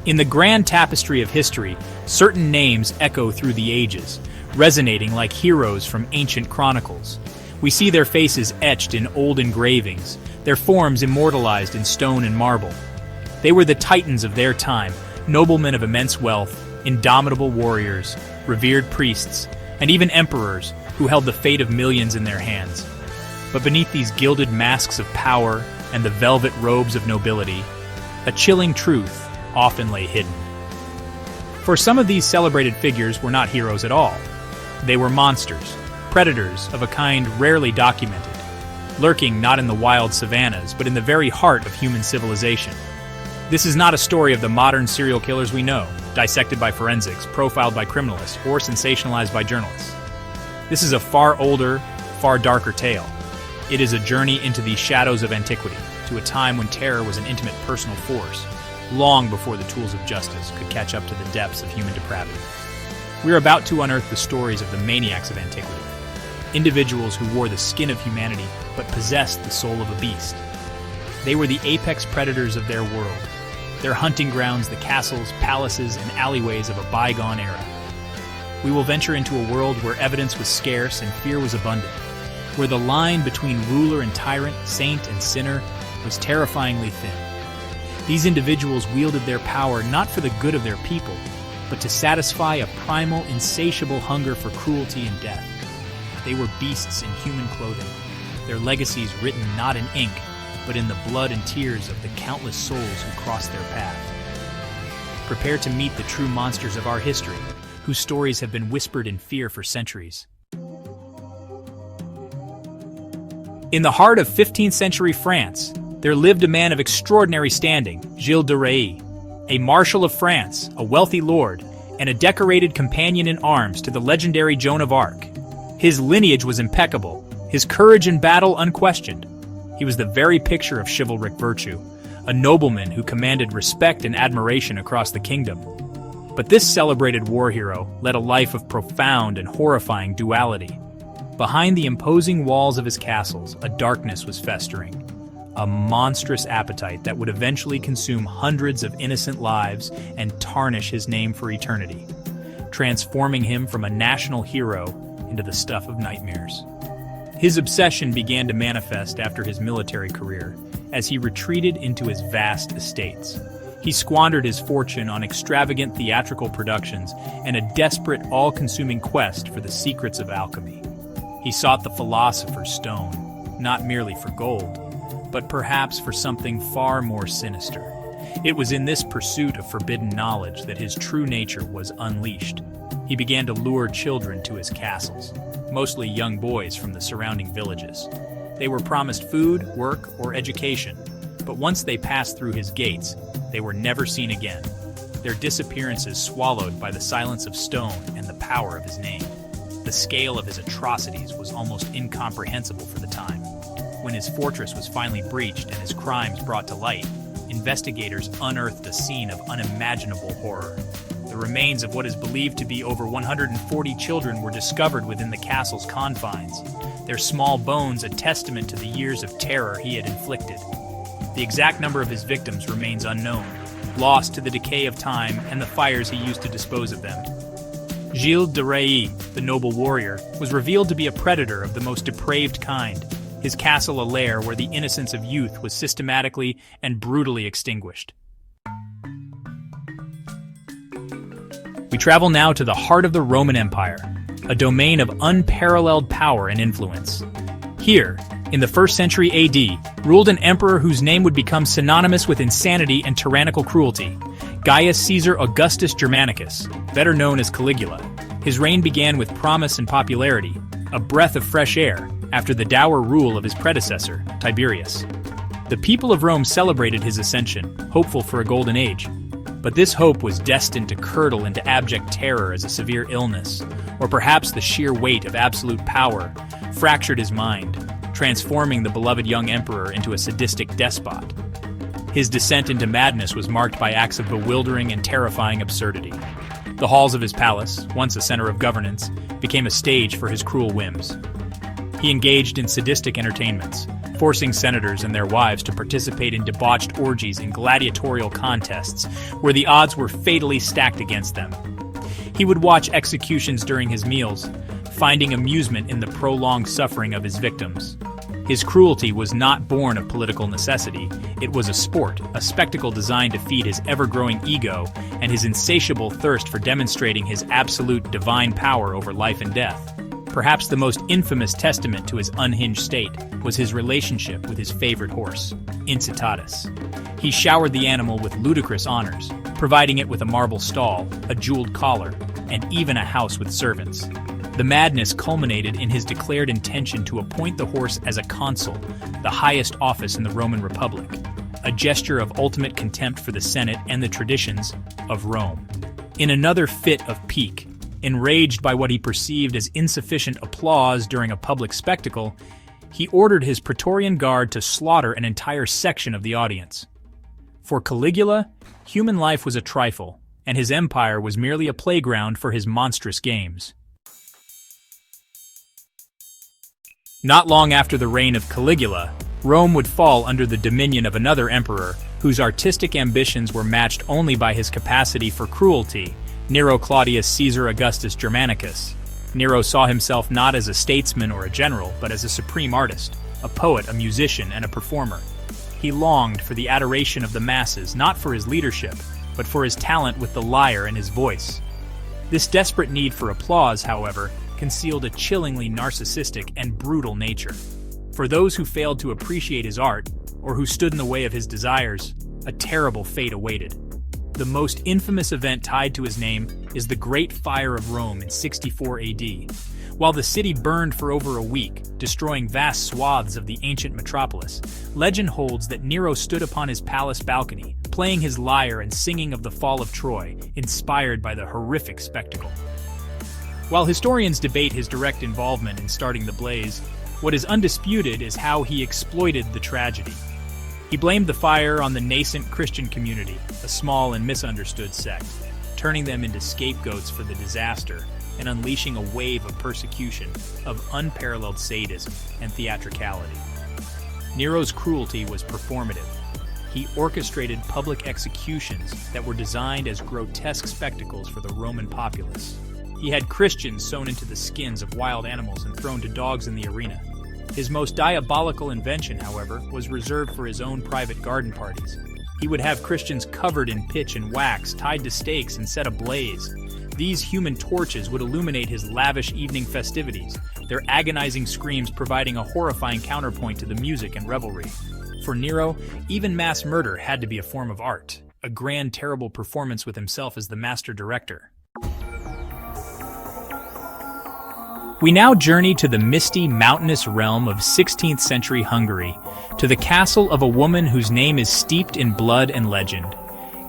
In the grand tapestry of history, certain names echo through the ages, resonating like heroes from ancient chronicles. We see their faces etched in old engravings, their forms immortalized in stone and marble. They were the titans of their time, noblemen of immense wealth, indomitable warriors, revered priests, and even emperors who held the fate of millions in their hands. But beneath these gilded masks of power and the velvet robes of nobility, a chilling truth often lay hidden. For some of these celebrated figures were not heroes at all. They were monsters, predators of a kind rarely documented, lurking not in the wild savannas, but in the very heart of human civilization. This is not a story of the modern serial killers we know, dissected by forensics, profiled by criminalists, or sensationalized by journalists. This is a far older, far darker tale. It is a journey into the shadows of antiquity, to a time when terror was an intimate personal force, long before the tools of justice could catch up to the depths of human depravity. We are about to unearth the stories of the maniacs of antiquity, individuals who wore the skin of humanity but possessed the soul of a beast. They were the apex predators of their world, their hunting grounds the castles, palaces, and alleyways of a bygone era. We will venture into a world where evidence was scarce and fear was abundant, where the line between ruler and tyrant, saint and sinner, was terrifyingly thin. These individuals wielded their power not for the good of their people, but to satisfy a primal, insatiable hunger for cruelty and death. They were beasts in human clothing, their legacies written not in ink, but in the blood and tears of the countless souls who crossed their path. Prepare to meet the true monsters of our history, whose stories have been whispered in fear for centuries. In the heart of 15th century France, there lived a man of extraordinary standing, Gilles de Rae, a Marshal of France, a wealthy lord, and a decorated companion in arms to the legendary Joan of Arc. His lineage was impeccable, his courage in battle unquestioned. He was the very picture of chivalric virtue, a nobleman who commanded respect and admiration across the kingdom. But this celebrated war hero led a life of profound and horrifying duality. Behind the imposing walls of his castles, a darkness was festering, a monstrous appetite that would eventually consume hundreds of innocent lives and tarnish his name for eternity, transforming him from a national hero into the stuff of nightmares. His obsession began to manifest after his military career, as he retreated into his vast estates. He squandered his fortune on extravagant theatrical productions and a desperate, all-consuming quest for the secrets of alchemy. He sought the philosopher's stone, not merely for gold, but perhaps for something far more sinister. It was in this pursuit of forbidden knowledge that his true nature was unleashed. He began to lure children to his castles, mostly young boys from the surrounding villages. They were promised food, work, or education, but once they passed through his gates, they were never seen again, their disappearances swallowed by the silence of stone and the power of his name. The scale of his atrocities was almost incomprehensible for the time. When his fortress was finally breached and his crimes brought to light, investigators unearthed a scene of unimaginable horror. The remains of what is believed to be over 140 children were discovered within the castle's confines, their small bones a testament to the years of terror he had inflicted. The exact number of his victims remains unknown, lost to the decay of time and the fires he used to dispose of them. Gilles de Rais, the noble warrior, was revealed to be a predator of the most depraved kind, his castle a lair where the innocence of youth was systematically and brutally extinguished. We travel now to the heart of the Roman Empire, a domain of unparalleled power and influence. Here, in the 1st century AD, ruled an emperor whose name would become synonymous with insanity and tyrannical cruelty, Gaius Caesar Augustus Germanicus, better known as Caligula. His reign began with promise and popularity, a breath of fresh air, after the dour rule of his predecessor, Tiberius. The people of Rome celebrated his ascension, hopeful for a golden age. But this hope was destined to curdle into abject terror as a severe illness, or perhaps the sheer weight of absolute power, fractured his mind, transforming the beloved young emperor into a sadistic despot. His descent into madness was marked by acts of bewildering and terrifying absurdity. The halls of his palace, once a center of governance, became a stage for his cruel whims. He engaged in sadistic entertainments, forcing senators and their wives to participate in debauched orgies and gladiatorial contests where the odds were fatally stacked against them. He would watch executions during his meals, finding amusement in the prolonged suffering of his victims. His cruelty was not born of political necessity. It was a sport, a spectacle designed to feed his ever-growing ego and his insatiable thirst for demonstrating his absolute divine power over life and death. Perhaps the most infamous testament to his unhinged state was his relationship with his favorite horse, Incitatus. He showered the animal with ludicrous honors, providing it with a marble stall, a jeweled collar, and even a house with servants. The madness culminated in his declared intention to appoint the horse as a consul, the highest office in the Roman Republic, a gesture of ultimate contempt for the Senate and the traditions of Rome. In another fit of pique, enraged by what he perceived as insufficient applause during a public spectacle, he ordered his Praetorian Guard to slaughter an entire section of the audience. For Caligula, human life was a trifle, and his empire was merely a playground for his monstrous games. Not long after the reign of Caligula, Rome would fall under the dominion of another emperor whose artistic ambitions were matched only by his capacity for cruelty, Nero Claudius Caesar Augustus Germanicus. Nero saw himself not as a statesman or a general, but as a supreme artist, a poet, a musician, and a performer. He longed for the adoration of the masses, not for his leadership, but for his talent with the lyre and his voice. This desperate need for applause, however, concealed a chillingly narcissistic and brutal nature. For those who failed to appreciate his art, or who stood in the way of his desires, a terrible fate awaited. The most infamous event tied to his name is the Great Fire of Rome in 64 AD. While the city burned for over a week, destroying vast swaths of the ancient metropolis, legend holds that Nero stood upon his palace balcony, playing his lyre and singing of the fall of Troy, inspired by the horrific spectacle. While historians debate his direct involvement in starting the blaze, what is undisputed is how he exploited the tragedy. He blamed the fire on the nascent Christian community, a small and misunderstood sect, turning them into scapegoats for the disaster and unleashing a wave of persecution, of unparalleled sadism and theatricality. Nero's cruelty was performative. He orchestrated public executions that were designed as grotesque spectacles for the Roman populace. He had Christians sewn into the skins of wild animals and thrown to dogs in the arena. His most diabolical invention, however, was reserved for his own private garden parties. He would have Christians covered in pitch and wax, tied to stakes and set ablaze. These human torches would illuminate his lavish evening festivities, their agonizing screams providing a horrifying counterpoint to the music and revelry. For Nero, even mass murder had to be a form of art, a grand, terrible performance with himself as the master director. We now journey to the misty, mountainous realm of 16th century Hungary, to the castle of a woman whose name is steeped in blood and legend,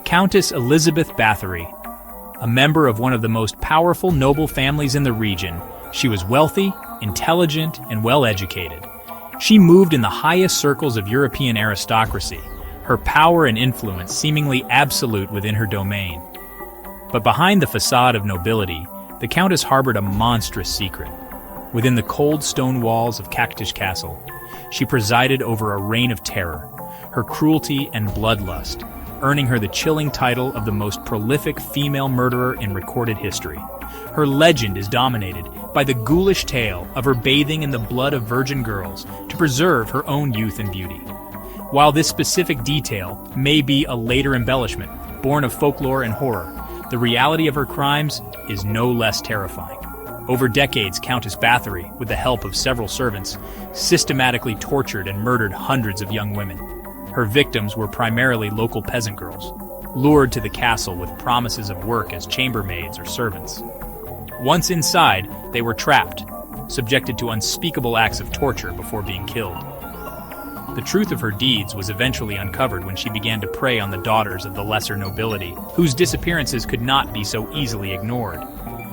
Countess Elizabeth Bathory. A member of one of the most powerful noble families in the region, she was wealthy, intelligent, and well-educated. She moved in the highest circles of European aristocracy, her power and influence seemingly absolute within her domain. But behind the facade of nobility, the Countess harbored a monstrous secret. Within the cold stone walls of Cactus Castle, she presided over a reign of terror, her cruelty and bloodlust, earning her the chilling title of the most prolific female murderer in recorded history. Her legend is dominated by the ghoulish tale of her bathing in the blood of virgin girls to preserve her own youth and beauty. While this specific detail may be a later embellishment, born of folklore and horror, the reality of her crimes is no less terrifying. Over decades, Countess Bathory, with the help of several servants, systematically tortured and murdered hundreds of young women. Her victims were primarily local peasant girls, lured to the castle with promises of work as chambermaids or servants. Once inside, they were trapped, subjected to unspeakable acts of torture before being killed. The truth of her deeds was eventually uncovered when she began to prey on the daughters of the lesser nobility, whose disappearances could not be so easily ignored.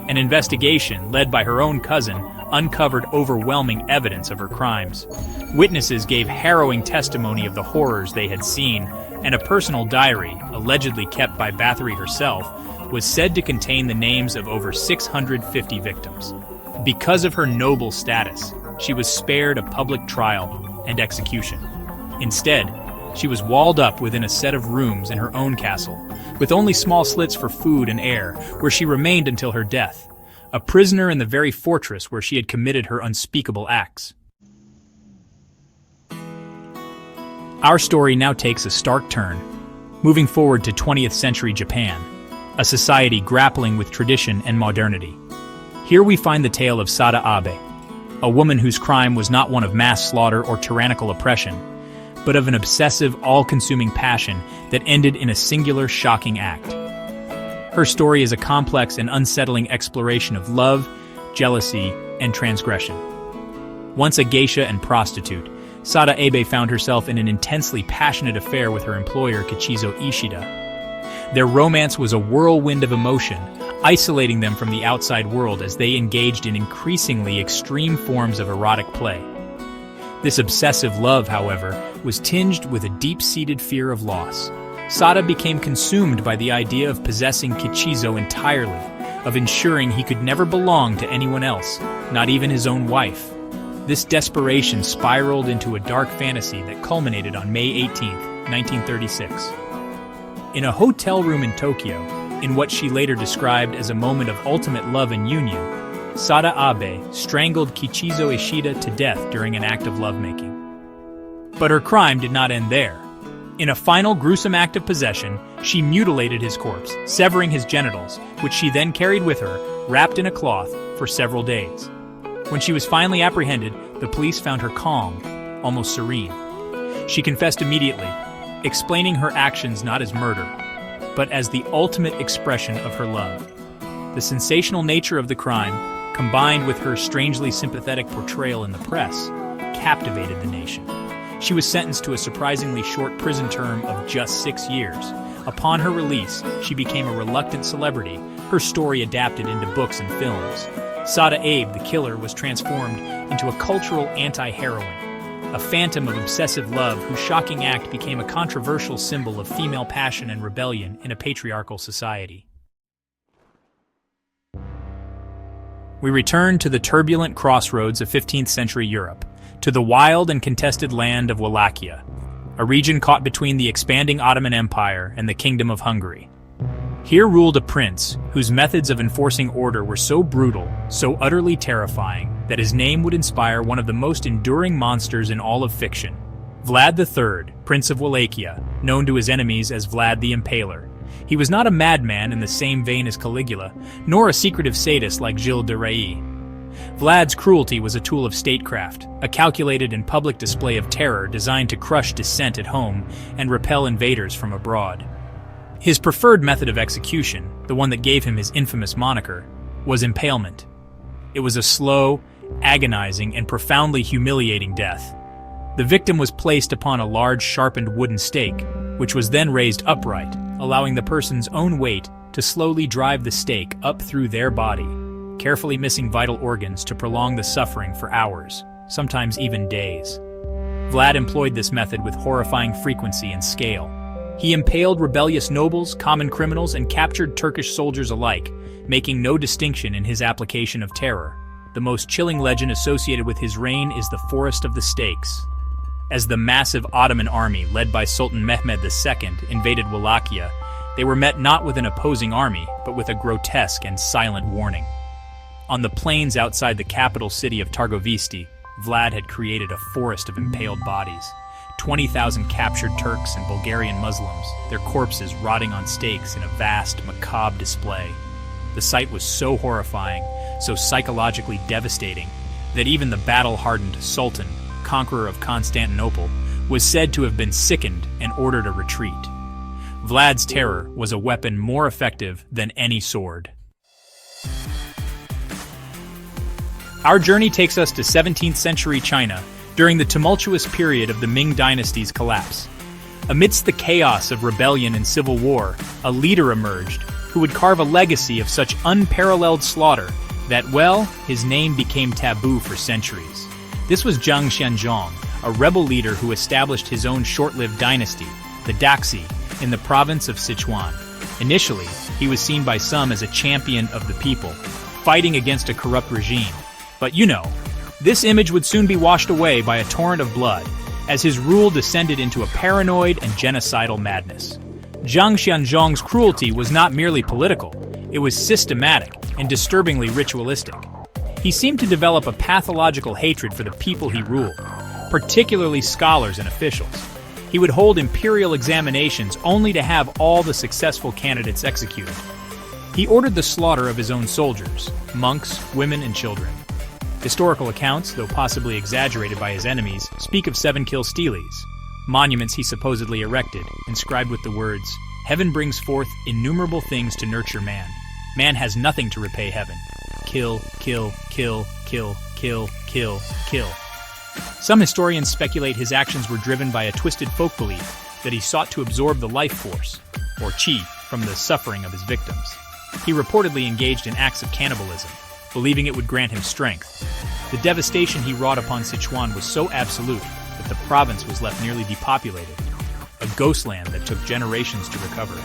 An investigation, led by her own cousin, uncovered overwhelming evidence of her crimes. Witnesses gave harrowing testimony of the horrors they had seen, and a personal diary, allegedly kept by Bathory herself, was said to contain the names of over 650 victims. Because of her noble status, she was spared a public trial, and execution. Instead, she was walled up within a set of rooms in her own castle, with only small slits for food and air, where she remained until her death, a prisoner in the very fortress where she had committed her unspeakable acts. Our story now takes a stark turn, moving forward to 20th century Japan, a society grappling with tradition and modernity. Here we find the tale of Sada Abe, a woman whose crime was not one of mass slaughter or tyrannical oppression, but of an obsessive, all-consuming passion that ended in a singular, shocking act. Her story is a complex and unsettling exploration of love, jealousy, and transgression. Once a geisha and prostitute, Sada Abe found herself in an intensely passionate affair with her employer Kichizo Ishida. Their romance was a whirlwind of emotion, isolating them from the outside world as they engaged in increasingly extreme forms of erotic play. This obsessive love, however, was tinged with a deep-seated fear of loss. Sada became consumed by the idea of possessing Kichizo entirely, of ensuring he could never belong to anyone else, not even his own wife. This desperation spiraled into a dark fantasy that culminated on May 18, 1936. In a hotel room in Tokyo, in what she later described as a moment of ultimate love and union, Sada Abe strangled Kichizo Ishida to death during an act of lovemaking. But her crime did not end there. In a final gruesome act of possession, she mutilated his corpse, severing his genitals, which she then carried with her, wrapped in a cloth, for several days. When she was finally apprehended, the police found her calm, almost serene. She confessed immediately, explaining her actions not as murder, but as the ultimate expression of her love. The sensational nature of the crime, combined with her strangely sympathetic portrayal in the press, captivated the nation. She was sentenced to a surprisingly short prison term of just 6 years. Upon her release, she became a reluctant celebrity, her story adapted into books and films. Sada Abe, the killer, was transformed into a cultural anti-heroine, a phantom of obsessive love whose shocking act became a controversial symbol of female passion and rebellion in a patriarchal society. We return to the turbulent crossroads of 15th century Europe, to the wild and contested land of Wallachia, a region caught between the expanding Ottoman Empire and the Kingdom of Hungary. Here ruled a prince whose methods of enforcing order were so brutal, so utterly terrifying, that his name would inspire one of the most enduring monsters in all of fiction. Vlad III, Prince of Wallachia, known to his enemies as Vlad the Impaler. He was not a madman in the same vein as Caligula, nor a secretive sadist like Gilles de Rais. Vlad's cruelty was a tool of statecraft, a calculated and public display of terror designed to crush dissent at home and repel invaders from abroad. His preferred method of execution, the one that gave him his infamous moniker, was impalement. It was a slow, agonizing, and profoundly humiliating death. The victim was placed upon a large sharpened wooden stake, which was then raised upright, allowing the person's own weight to slowly drive the stake up through their body, carefully missing vital organs to prolong the suffering for hours, sometimes even days. Vlad employed this method with horrifying frequency and scale. He impaled rebellious nobles, common criminals, and captured Turkish soldiers alike, making no distinction in his application of terror. The most chilling legend associated with his reign is the Forest of the Stakes. As the massive Ottoman army, led by Sultan Mehmed II, invaded Wallachia, they were met not with an opposing army, but with a grotesque and silent warning. On the plains outside the capital city of Targovisti, Vlad had created a forest of impaled bodies. 20,000 captured Turks and Bulgarian Muslims, their corpses rotting on stakes in a vast, macabre display. The sight was so horrifying, so psychologically devastating, that even the battle-hardened Sultan, conqueror of Constantinople, was said to have been sickened and ordered a retreat. Vlad's terror was a weapon more effective than any sword. Our journey takes us to 17th century China, during the tumultuous period of the Ming Dynasty's collapse. Amidst the chaos of rebellion and civil war, a leader emerged who would carve a legacy of such unparalleled slaughter that, well, his name became taboo for centuries. This was Zhang Xianzhong, a rebel leader who established his own short-lived dynasty, the Daxi, in the province of Sichuan. Initially, he was seen by some as a champion of the people, fighting against a corrupt regime. But This image would soon be washed away by a torrent of blood, as his rule descended into a paranoid and genocidal madness. Zhang Xianzhong's cruelty was not merely political, it was systematic and disturbingly ritualistic. He seemed to develop a pathological hatred for the people he ruled, particularly scholars and officials. He would hold imperial examinations only to have all the successful candidates executed. He ordered the slaughter of his own soldiers, monks, women, and children. Historical accounts, though possibly exaggerated by his enemies, speak of 7 kill steles, monuments he supposedly erected, inscribed with the words, "Heaven brings forth innumerable things to nurture man. Man has nothing to repay heaven. Kill, kill, kill, kill, kill, kill, kill." Some historians speculate his actions were driven by a twisted folk belief that he sought to absorb the life force, or qi, from the suffering of his victims. He reportedly engaged in acts of cannibalism, believing it would grant him strength. The devastation he wrought upon Sichuan was so absolute that the province was left nearly depopulated, a ghost land that took generations to recover.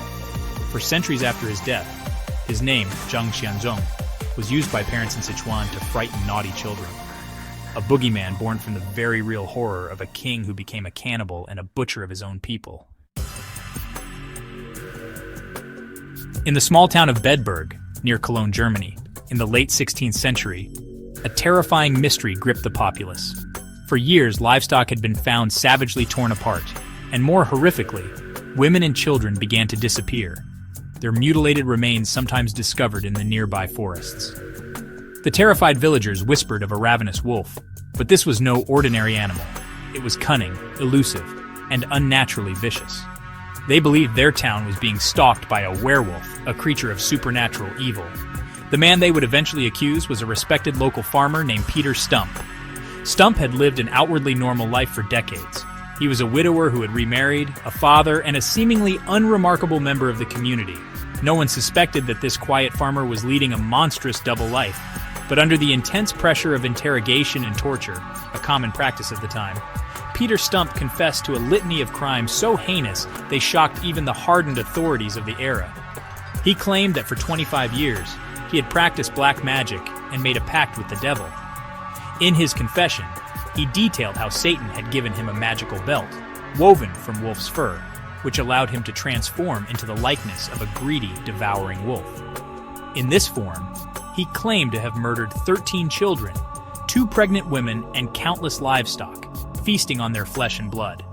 For centuries after his death, his name, Zhang Xianzhong, was used by parents in Sichuan to frighten naughty children. A boogeyman born from the very real horror of a king who became a cannibal and a butcher of his own people. In the small town of Bedburg, near Cologne, Germany, in the late 16th century, a terrifying mystery gripped the populace. For years, livestock had been found savagely torn apart, and more horrifically, women and children began to disappear, their mutilated remains sometimes discovered in the nearby forests. The terrified villagers whispered of a ravenous wolf, but this was no ordinary animal. It was cunning, elusive, and unnaturally vicious. They believed their town was being stalked by a werewolf, a creature of supernatural evil. The man they would eventually accuse was a respected local farmer named Peter Stumpp. Stumpp had lived an outwardly normal life for decades. He was a widower who had remarried, a father, and a seemingly unremarkable member of the community. No one suspected that this quiet farmer was leading a monstrous double life, but under the intense pressure of interrogation and torture, a common practice of the time, Peter Stumpp confessed to a litany of crimes so heinous they shocked even the hardened authorities of the era. He claimed that for 25 years, he had practiced black magic and made a pact with the devil. In his confession, he detailed how Satan had given him a magical belt, woven from wolf's fur, which allowed him to transform into the likeness of a greedy, devouring wolf. In this form, he claimed to have murdered 13 children, 2 pregnant women, and countless livestock, feasting on their flesh and blood.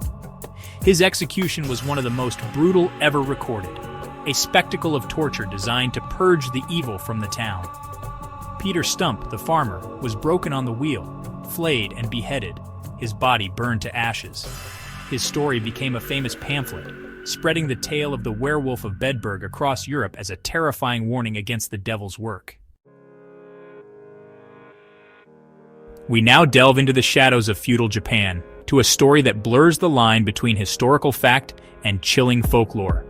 His execution was one of the most brutal ever recorded, a spectacle of torture designed to purge the evil from the town. Peter Stumpp, the farmer, was broken on the wheel, flayed and beheaded, his body burned to ashes. His story became a famous pamphlet, spreading the tale of the werewolf of Bedburg across Europe as a terrifying warning against the devil's work. We now delve into the shadows of feudal Japan, to a story that blurs the line between historical fact and chilling folklore.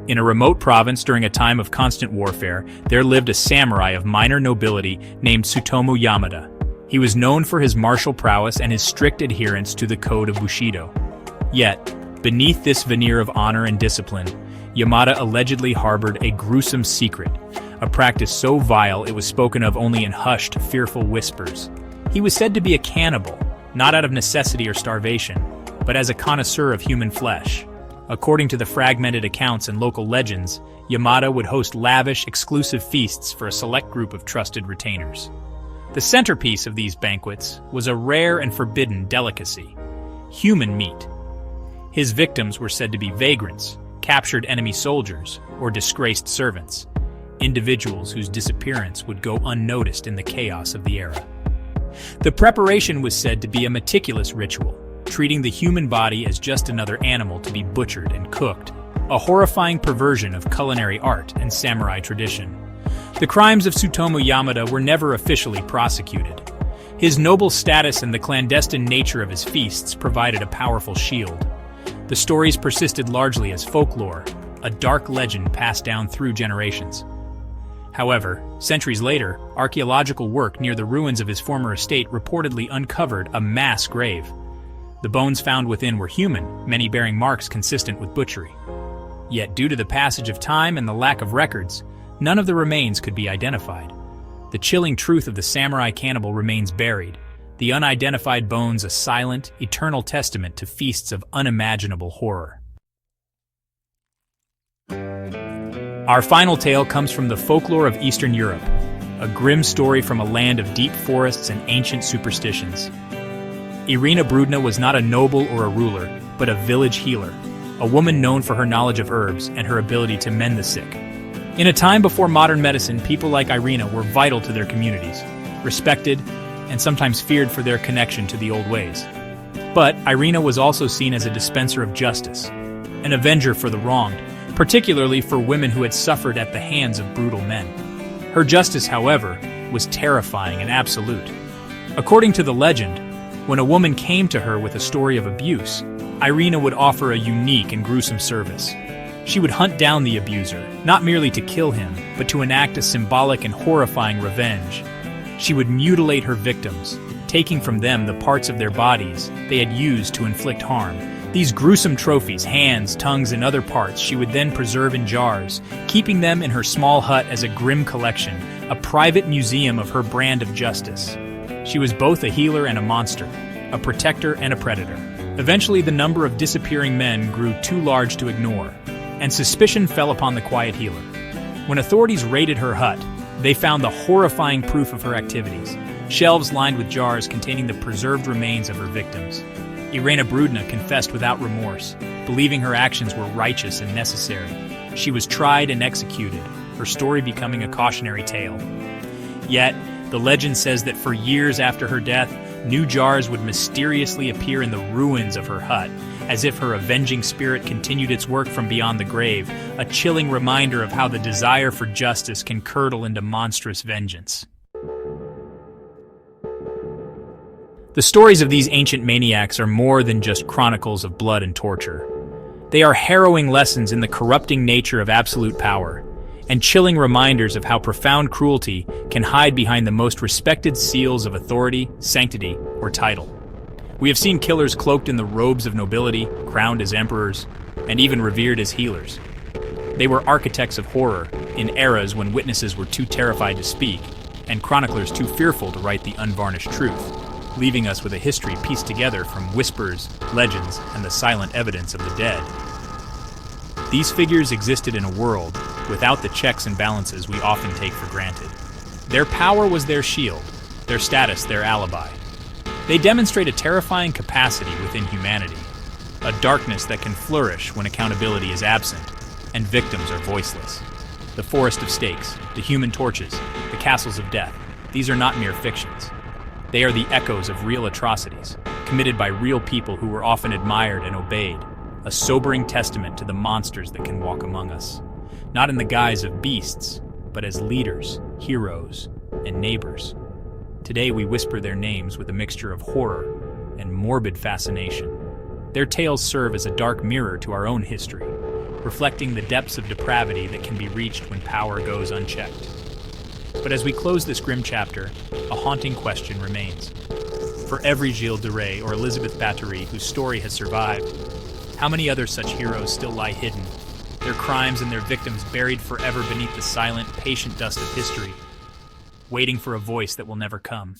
In a remote province during a time of constant warfare, there lived a samurai of minor nobility named Tsutomu Yamada. He was known for his martial prowess and his strict adherence to the code of Bushido. Yet, beneath this veneer of honor and discipline, Yamada allegedly harbored a gruesome secret, a practice so vile it was spoken of only in hushed, fearful whispers. He was said to be a cannibal, not out of necessity or starvation, but as a connoisseur of human flesh. According to the fragmented accounts and local legends, Yamada would host lavish, exclusive feasts for a select group of trusted retainers. The centerpiece of these banquets was a rare and forbidden delicacy: human meat. His victims were said to be vagrants, captured enemy soldiers, or disgraced servants, individuals whose disappearance would go unnoticed in the chaos of the era. The preparation was said to be a meticulous ritual, treating the human body as just another animal to be butchered and cooked, a horrifying perversion of culinary art and samurai tradition. The crimes of Tsutomu Yamada were never officially prosecuted. His noble status and the clandestine nature of his feasts provided a powerful shield. The stories persisted largely as folklore, a dark legend passed down through generations. However, centuries later, archaeological work near the ruins of his former estate reportedly uncovered a mass grave. The bones found within were human, many bearing marks consistent with butchery. Yet due to the passage of time and the lack of records, none of the remains could be identified. The chilling truth of the samurai cannibal remains buried, the unidentified bones a silent, eternal testament to feasts of unimaginable horror. Our final tale comes from the folklore of Eastern Europe, a grim story from a land of deep forests and ancient superstitions. Irena Brudna was not a noble or a ruler, but a village healer, a woman known for her knowledge of herbs and her ability to mend the sick. In a time before modern medicine, people like Irena were vital to their communities, respected and sometimes feared for their connection to the old ways. But Irena was also seen as a dispenser of justice, an avenger for the wronged, particularly for women who had suffered at the hands of brutal men. Her justice, however, was terrifying and absolute. According to the legend, when a woman came to her with a story of abuse, Irena would offer a unique and gruesome service. She would hunt down the abuser, not merely to kill him, but to enact a symbolic and horrifying revenge. She would mutilate her victims, taking from them the parts of their bodies they had used to inflict harm. These gruesome trophies, hands, tongues, and other parts, she would then preserve in jars, keeping them in her small hut as a grim collection, a private museum of her brand of justice. She was both a healer and a monster, a protector and a predator. Eventually, the number of disappearing men grew too large to ignore, and suspicion fell upon the quiet healer. When authorities raided her hut, they found the horrifying proof of her activities, shelves lined with jars containing the preserved remains of her victims. Irena Brudna confessed without remorse, believing her actions were righteous and necessary. She was tried and executed, her story becoming a cautionary tale. Yet, the legend says that for years after her death, new jars would mysteriously appear in the ruins of her hut, as if her avenging spirit continued its work from beyond the grave, a chilling reminder of how the desire for justice can curdle into monstrous vengeance. The stories of these ancient maniacs are more than just chronicles of blood and torture. They are harrowing lessons in the corrupting nature of absolute power, and chilling reminders of how profound cruelty can hide behind the most respected seals of authority, sanctity, or title. We have seen killers cloaked in the robes of nobility, crowned as emperors, and even revered as healers. They were architects of horror in eras when witnesses were too terrified to speak, and chroniclers too fearful to write the unvarnished truth, leaving us with a history pieced together from whispers, legends, and the silent evidence of the dead. These figures existed in a world without the checks and balances we often take for granted. Their power was their shield, their status their alibi. They demonstrate a terrifying capacity within humanity, a darkness that can flourish when accountability is absent and victims are voiceless. The forest of stakes, the human torches, the castles of death, these are not mere fictions. They are the echoes of real atrocities, committed by real people who were often admired and obeyed, a sobering testament to the monsters that can walk among us, not in the guise of beasts, but as leaders, heroes, and neighbors. Today we whisper their names with a mixture of horror and morbid fascination. Their tales serve as a dark mirror to our own history, reflecting the depths of depravity that can be reached when power goes unchecked. But as we close this grim chapter, a haunting question remains. For every Gilles de Rae or Elizabeth Bathory whose story has survived, how many other such heroes still lie hidden, their crimes and their victims buried forever beneath the silent, patient dust of history, waiting for a voice that will never come?